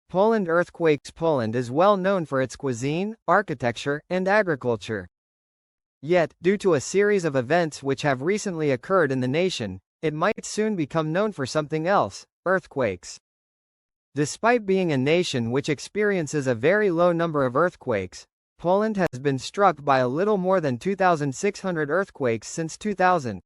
Poland earthquakes. Poland is well known for its cuisine, architecture, and agriculture. Yet, due to a series of events which have recently occurred in the nation, it might soon become known for something else: earthquakes. Despite being a nation which experiences a very low number of earthquakes, Poland has been struck by a little more than 2,600 earthquakes since 2000.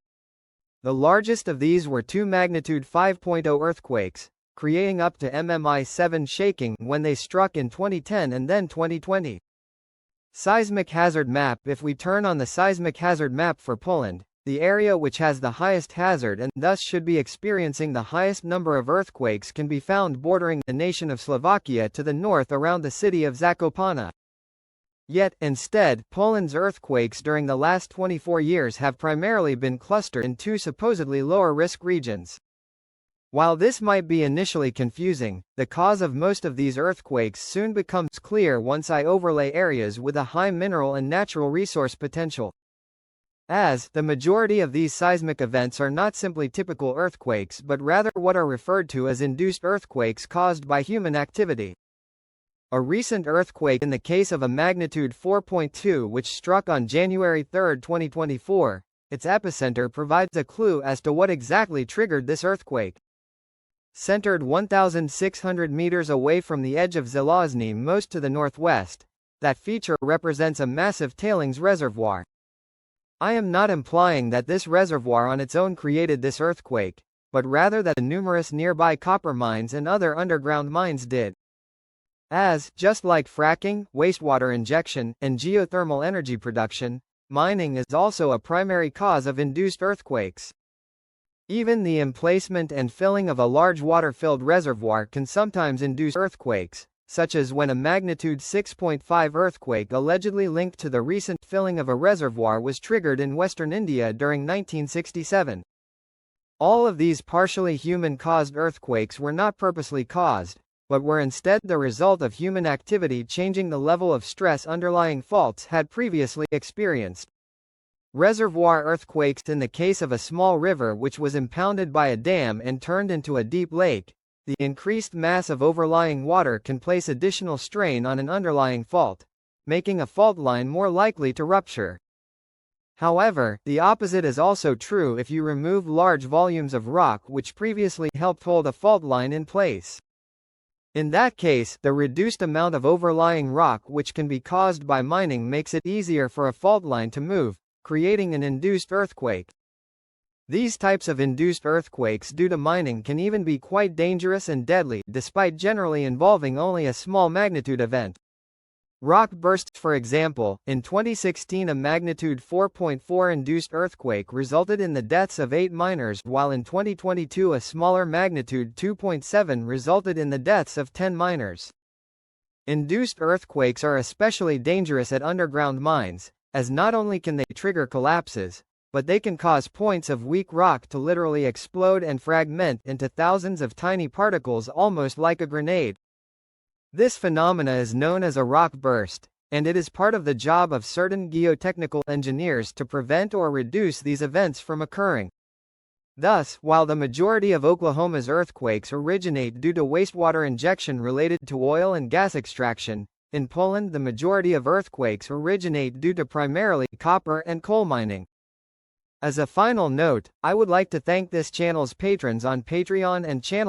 The largest of these were two magnitude 5.0 earthquakes, creating up to MMI 7 shaking when they struck in 2010 and then 2020. Seismic hazard map. If we turn on the seismic hazard map for Poland, the area which has the highest hazard and thus should be experiencing the highest number of earthquakes can be found bordering the nation of Slovakia to the north around the city of Zakopane. Yet, instead, Poland's earthquakes during the last 24 years have primarily been clustered in two supposedly lower-risk regions. While this might be initially confusing, the cause of most of these earthquakes soon becomes clear once I overlay areas with a high mineral and natural resource potential. As the majority of these seismic events are not simply typical earthquakes but rather what are referred to as induced earthquakes caused by human activity. A recent earthquake in the case of a magnitude 4.2 which struck on January 3, 2024, its epicenter provides a clue as to what exactly triggered this earthquake. Centered 1,600 meters away from the edge of Zalozny most to the northwest, that feature represents a massive tailings reservoir. I am not implying that this reservoir on its own created this earthquake, but rather that the numerous nearby copper mines and other underground mines did. As, just like fracking, wastewater injection, and geothermal energy production, mining is also a primary cause of induced earthquakes. Even the emplacement and filling of a large water-filled reservoir can sometimes induce earthquakes, such as when a magnitude 6.5 earthquake allegedly linked to the recent filling of a reservoir was triggered in western India during 1967. All of these partially human-caused earthquakes were not purposely caused, but were instead the result of human activity changing the level of stress underlying faults had previously experienced. Reservoir earthquakes. In the case of a small river which was impounded by a dam and turned into a deep lake, the increased mass of overlying water can place additional strain on an underlying fault, making a fault line more likely to rupture. However, the opposite is also true if you remove large volumes of rock which previously helped hold a fault line in place. In that case, the reduced amount of overlying rock which can be caused by mining makes it easier for a fault line to move, creating an induced earthquake. These types of induced earthquakes due to mining can even be quite dangerous and deadly, despite generally involving only a small magnitude event. Rock bursts. For example, in 2016 a magnitude 4.4 induced earthquake resulted in the deaths of 8 miners, while in 2022 a smaller magnitude 2.7 resulted in the deaths of 10 miners. Induced earthquakes are especially dangerous at underground mines, as not only can they trigger collapses, but they can cause points of weak rock to literally explode and fragment into thousands of tiny particles almost like a grenade. This phenomena is known as a rock burst, and it is part of the job of certain geotechnical engineers to prevent or reduce these events from occurring. Thus, while the majority of Oklahoma's earthquakes originate due to wastewater injection related to oil and gas extraction, in Poland the majority of earthquakes originate due to primarily copper and coal mining. As a final note, I would like to thank this channel's patrons on Patreon and channel